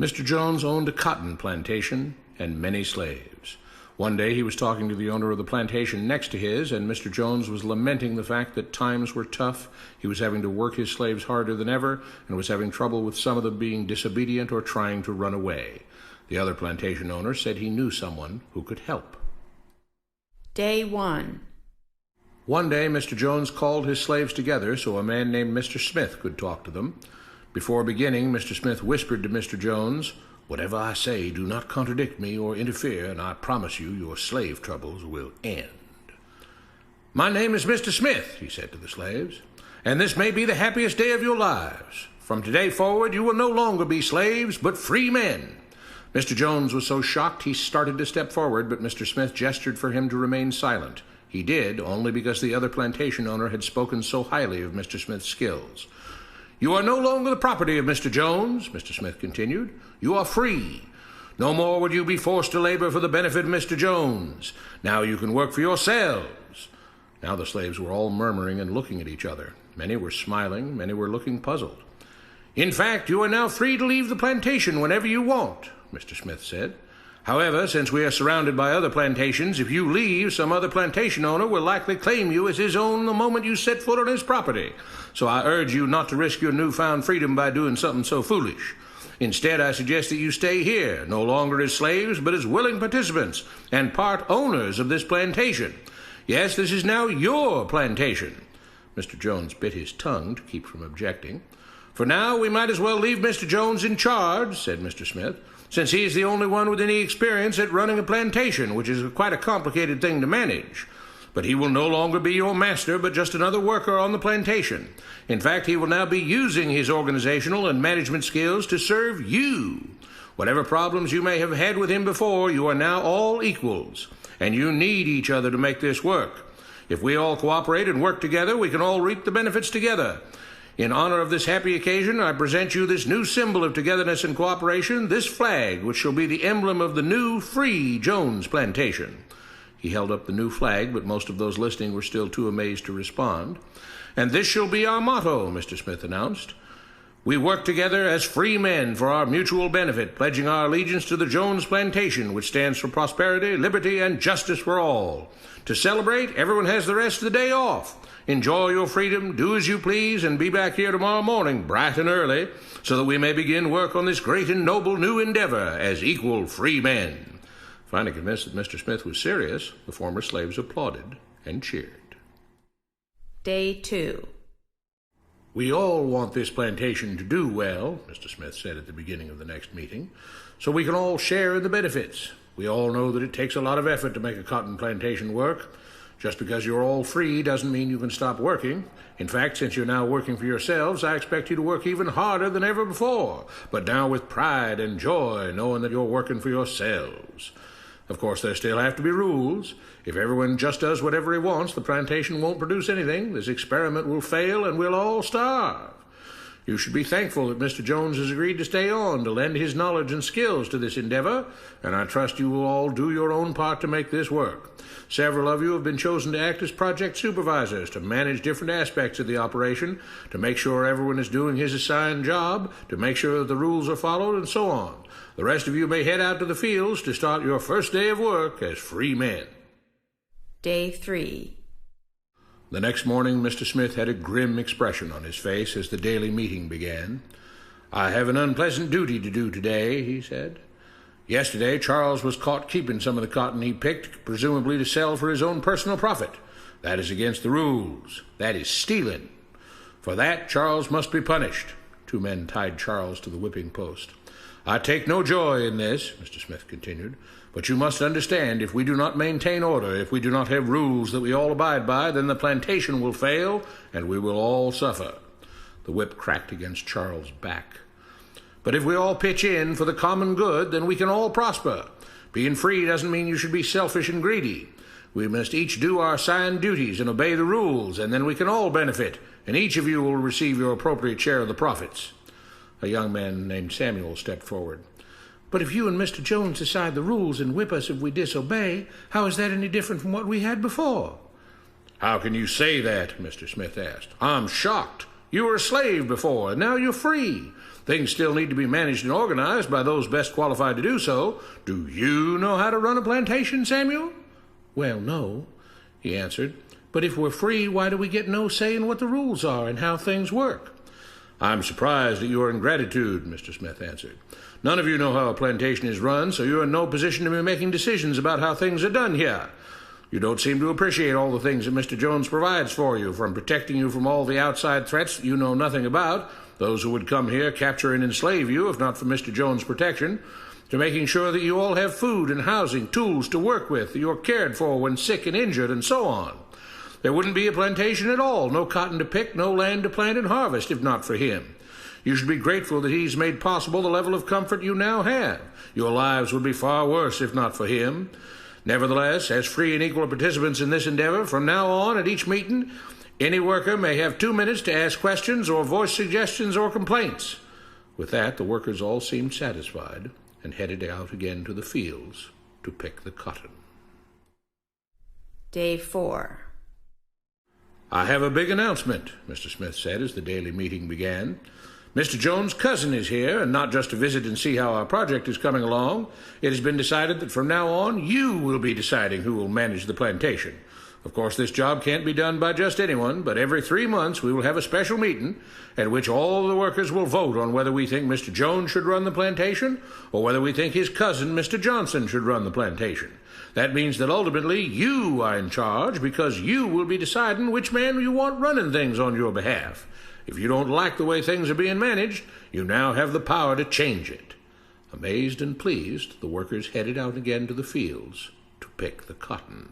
Mr. Jones owned a cotton plantation and many slaves. One day he was talking to the owner of the plantation next to his, and Mr. Jones was lamenting the fact that times were tough. He was having to work his slaves harder than ever, and was having trouble with some of them being disobedient or trying to run away. The other plantation owner said he knew someone who could help. Day 1. One day Mr. Jones called his slaves together so a man named Mr. Smith could talk to them. Before beginning, Mr. Smith whispered to Mr. Jones, "Whatever I say, do not contradict me or interfere, and I promise you your slave troubles will end." "My name is Mr. Smith," he said to the slaves, "and this may be the happiest day of your lives. From today forward, you will no longer be slaves, but free men." Mr. Jones was so shocked he started to step forward, but Mr. Smith gestured for him to remain silent. He did, only because the other plantation owner had spoken so highly of Mr. Smith's skills. "You are no longer the property of Mr. Jones," Mr. Smith continued. "You are free. No more would you be forced to labor for the benefit of Mr. Jones. Now you can work for yourselves." Now the slaves were all murmuring and looking at each other. Many were smiling, many were looking puzzled. "In fact, you are now free to leave the plantation whenever you want," Mr. Smith said. "However, since we are surrounded by other plantations, if you leave, some other plantation owner will likely claim you as his own the moment you set foot on his property. So I urge you not to risk your newfound freedom by doing something so foolish. Instead, I suggest that you stay here, no longer as slaves, but as willing participants and part owners of this plantation. Yes, this is now your plantation." Mr. Jones bit his tongue to keep from objecting. "For now, we might as well leave Mr. Jones in charge," said Mr. Smith, "since he is the only one with any experience at running a plantation, which is quite a complicated thing to manage. But he will no longer be your master, but just another worker on the plantation. In fact, he will now be using his organizational and management skills to serve you. Whatever problems you may have had with him before, you are now all equals, and you need each other to make this work. If we all cooperate and work together, we can all reap the benefits together. In honor of this happy occasion, I present you this new symbol of togetherness and cooperation, this flag, which shall be the emblem of the new, free Jones plantation." He held up the new flag, but most of those listening were still too amazed to respond. "And this shall be our motto," Mr. Smith announced. "We work together as free men for our mutual benefit, pledging our allegiance to the Jones plantation, which stands for prosperity, liberty, and justice for all. To celebrate, everyone has the rest of the day off. Enjoy your freedom, do as you please, and be back here tomorrow morning, bright and early, so that we may begin work on this great and noble new endeavor as equal free men." Finally convinced that Mr. Smith was serious, the former slaves applauded and cheered. Day 2. "We all want this plantation to do well," Mr. Smith said at the beginning of the next meeting, "so we can all share in the benefits. We all know that it takes a lot of effort to make a cotton plantation work. Just because you're all free doesn't mean you can stop working. In fact, since you're now working for yourselves, I expect you to work even harder than ever before, but now with pride and joy, knowing that you're working for yourselves. Of course, there still have to be rules. If everyone just does whatever he wants, the plantation won't produce anything. This experiment will fail, and we'll all starve. You should be thankful that Mr. Jones has agreed to stay on to lend his knowledge and skills to this endeavor, and I trust you will all do your own part to make this work. Several of you have been chosen to act as project supervisors to manage different aspects of the operation, to make sure everyone is doing his assigned job, to make sure that the rules are followed, and so on. The rest of you may head out to the fields to start your first day of work as free men." Day 3. The next morning, Mr. Smith had a grim expression on his face as the daily meeting began. "I have an unpleasant duty to do today," he said. "Yesterday, Charles was caught keeping some of the cotton he picked, presumably to sell for his own personal profit. That is against the rules. That is stealing. For that, Charles must be punished." Two men tied Charles to the whipping post. "I take no joy in this," Mr. Smith continued, "but you must understand, if we do not maintain order, if we do not have rules that we all abide by, then the plantation will fail, and we will all suffer." The whip cracked against Charles' back. "But if we all pitch in for the common good, then we can all prosper. Being free doesn't mean you should be selfish and greedy. We must each do our assigned duties and obey the rules, and then we can all benefit, and each of you will receive your appropriate share of the profits." A young man named Samuel stepped forward. "But if you and Mr. Jones decide the rules and whip us if we disobey, how is that any different from what we had before?" "How can you say that?" Mr. Smith asked. "I'm shocked. You were a slave before, and now you're free. Things still need to be managed and organized by those best qualified to do so. Do you know how to run a plantation, Samuel?" "Well, no," he answered. "But if we're free, why do we get no say in what the rules are and how things work?" "I'm surprised at your ingratitude," Mr. Smith answered. "None of you know how a plantation is run, so you're in no position to be making decisions about how things are done here. You don't seem to appreciate all the things that Mr. Jones provides for you, from protecting you from all the outside threats that you know nothing about, those who would come here, capture and enslave you if not for Mr. Jones' protection, to making sure that you all have food and housing, tools to work with, that you're cared for when sick and injured, and so on. There wouldn't be a plantation at all, no cotton to pick, no land to plant and harvest, if not for him. You should be grateful that he's made possible the level of comfort you now have. Your lives would be far worse if not for him. Nevertheless, as free and equal participants in this endeavor, from now on at each meeting, any worker may have 2 minutes to ask questions or voice suggestions or complaints." With that, the workers all seemed satisfied and headed out again to the fields to pick the cotton. Day 4. "I have a big announcement," Mr. Smith said as the daily meeting began. "Mr. Jones' cousin is here, and not just to visit and see how our project is coming along. It has been decided that from now on you will be deciding who will manage the plantation. Of course, this job can't be done by just anyone, but every 3 months we will have a special meeting at which all the workers will vote on whether we think Mr. Jones should run the plantation or whether we think his cousin, Mr. Johnson, should run the plantation. That means that ultimately you are in charge because you will be deciding which man you want running things on your behalf. If you don't like the way things are being managed, you now have the power to change it." Amazed and pleased, the workers headed out again to the fields to pick the cotton.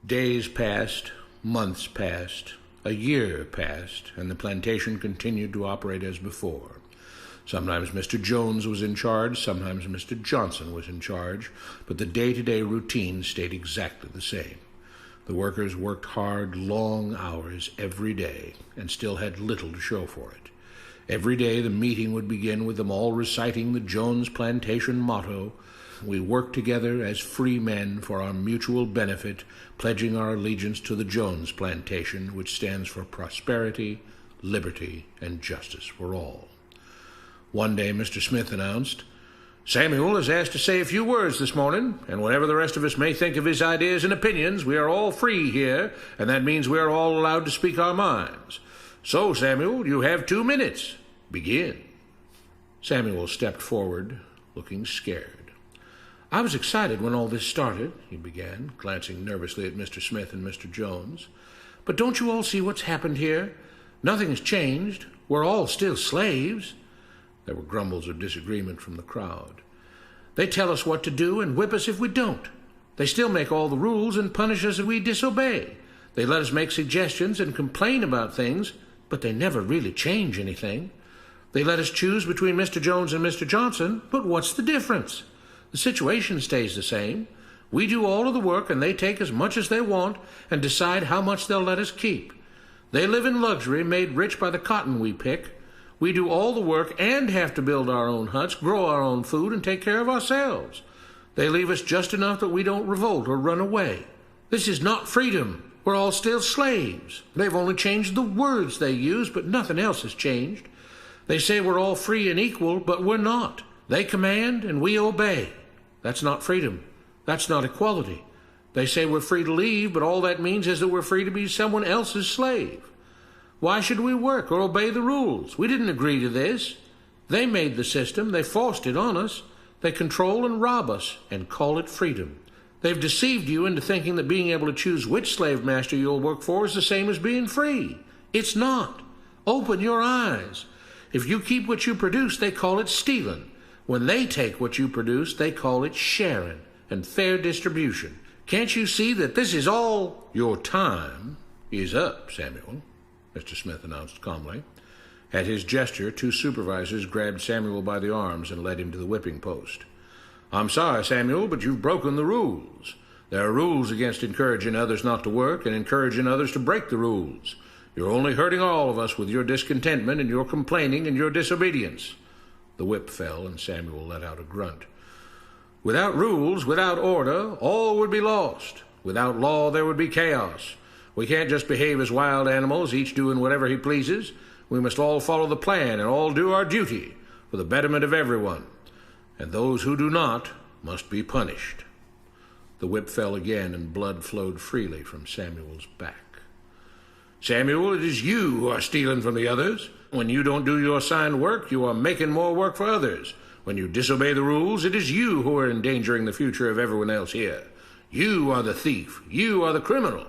Days passed, months passed, a year passed, and the plantation continued to operate as before. Sometimes Mr. Jones was in charge, sometimes Mr. Johnson was in charge, but the day-to-day routine stayed exactly the same. The workers worked hard, long hours every day, and still had little to show for it. Every day the meeting would begin with them all reciting the Jones Plantation motto, "We work together as free men for our mutual benefit, pledging our allegiance to the Jones Plantation, which stands for prosperity, liberty, and justice for all." One day Mr. Smith announced, "Samuel is asked to say a few words this morning, and whatever the rest of us may think of his ideas and opinions, we are all free here, and that means we are all allowed to speak our minds. So, Samuel, you have 2 minutes. Begin." Samuel stepped forward, looking scared. "I was excited when all this started," he began, glancing nervously at Mr. Smith and Mr. Jones. "But don't you all see what's happened here? Nothing has changed. We're all still slaves." There were grumbles of disagreement from the crowd. "They tell us what to do and whip us if we don't. They still make all the rules and punish us if we disobey. They let us make suggestions and complain about things, but they never really change anything. They let us choose between Mr. Jones and Mr. Johnson, but what's the difference? The situation stays the same. We do all of the work and they take as much as they want and decide how much they'll let us keep. They live in luxury, made rich by the cotton we pick. We do all the work and have to build our own huts, grow our own food, and take care of ourselves. They leave us just enough that we don't revolt or run away. This is not freedom. We're all still slaves. They've only changed the words they use, but nothing else has changed. They say we're all free and equal, but we're not. They command and we obey. That's not freedom. That's not equality. They say we're free to leave, but all that means is that we're free to be someone else's slave. Why should we work or obey the rules? We didn't agree to this. They made the system. They forced it on us. They control and rob us and call it freedom. They've deceived you into thinking that being able to choose which slave master you'll work for is the same as being free. It's not. Open your eyes. If you keep what you produce, they call it stealing. When they take what you produce, they call it sharing and fair distribution. Can't you see that this is all? Your time is up, Samuel, Mr. Smith announced calmly. At his gesture, 2 supervisors grabbed Samuel by the arms and led him to the whipping post. "I'm sorry, Samuel, but you've broken the rules. There are rules against encouraging others not to work and encouraging others to break the rules. You're only hurting all of us with your discontentment and your complaining and your disobedience." The whip fell and Samuel let out a grunt. "Without rules, without order, all would be lost. Without law, there would be chaos. We can't just behave as wild animals, each doing whatever he pleases. We must all follow the plan and all do our duty for the betterment of everyone, and those who do not must be punished." The whip fell again, and blood flowed freely from Samuel's back. "Samuel, it is you who are stealing from the others. When you don't do your assigned work, you are making more work for others. When you disobey the rules, it is you who are endangering the future of everyone else here. You are the thief. You are the criminal.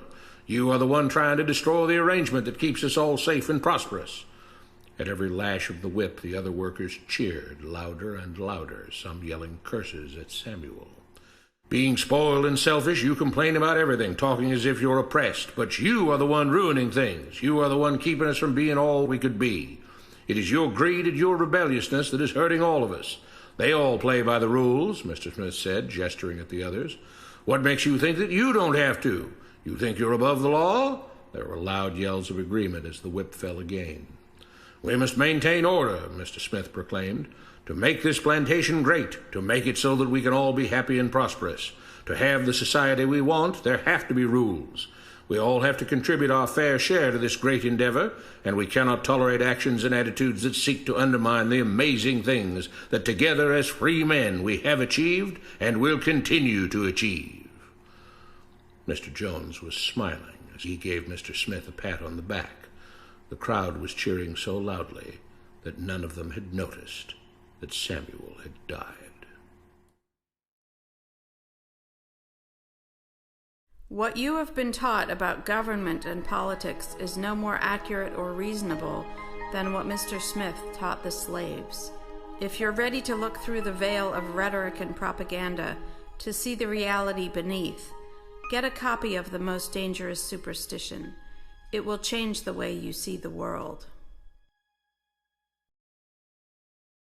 You are the one trying to destroy the arrangement that keeps us all safe and prosperous." At every lash of the whip, the other workers cheered louder and louder, some yelling curses at Samuel. "Being spoiled and selfish, you complain about everything, talking as if you're oppressed. But you are the one ruining things. You are the one keeping us from being all we could be. It is your greed and your rebelliousness that is hurting all of us. They all play by the rules," Mr. Smith said, gesturing at the others. "What makes you think that you don't have to? You think you're above the law?" There were loud yells of agreement as the whip fell again. "We must maintain order," Mr. Smith proclaimed, "to make this plantation great, to make it so that we can all be happy and prosperous. To have the society we want, there have to be rules. We all have to contribute our fair share to this great endeavor, and we cannot tolerate actions and attitudes that seek to undermine the amazing things that together as free men we have achieved and will continue to achieve." Mr. Jones was smiling as he gave Mr. Smith a pat on the back. The crowd was cheering so loudly that none of them had noticed that Samuel had died. What you have been taught about government and politics is no more accurate or reasonable than what Mr. Smith taught the slaves. If you're ready to look through the veil of rhetoric and propaganda to see the reality beneath, get a copy of The Most Dangerous Superstition. It will change the way you see the world.